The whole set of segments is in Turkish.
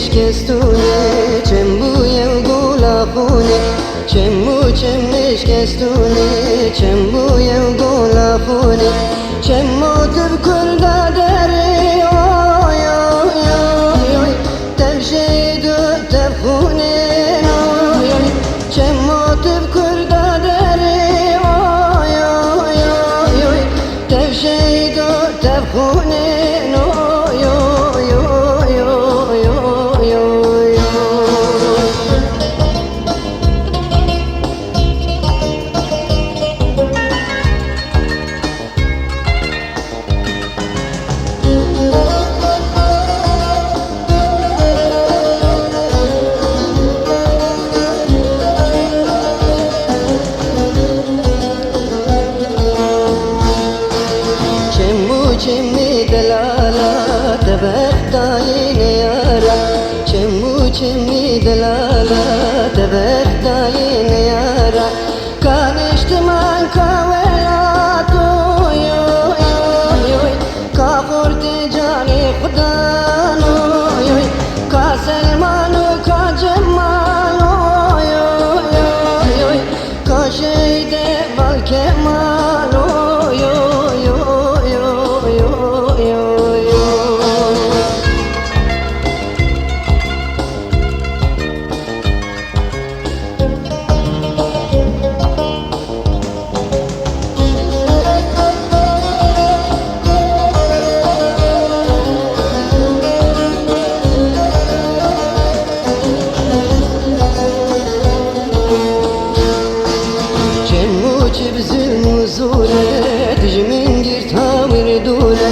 kestune çembu yev gulafune çemmiş kestune çembu yev gulafune çemmu tırkurda deri oy oy oy oy tevşidu tefhune oy oy çemmu tırkurda deri oy oy oy oy tevşidu tefhune oy oy oy oy oy oy çemmi delala tebehtayın yara çemmi delala tebehtayın yara kanıştıman kavelatu yoy yoy yoy kafur tecani khudan yoy yoy ka selmanu ka cemal yoy yoy yoy yoy ka şeyde val kemal yoy yoy çibzil zure dijmin gir tamir dure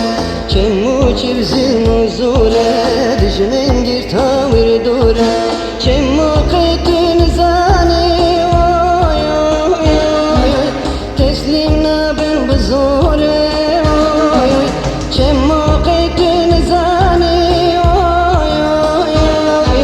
çemmu çibzil zure dijmin gir tamir dure çemmu qetin zani oy oy oy teslim nabin bzure oy oy çemmu qetin zani oy oy oy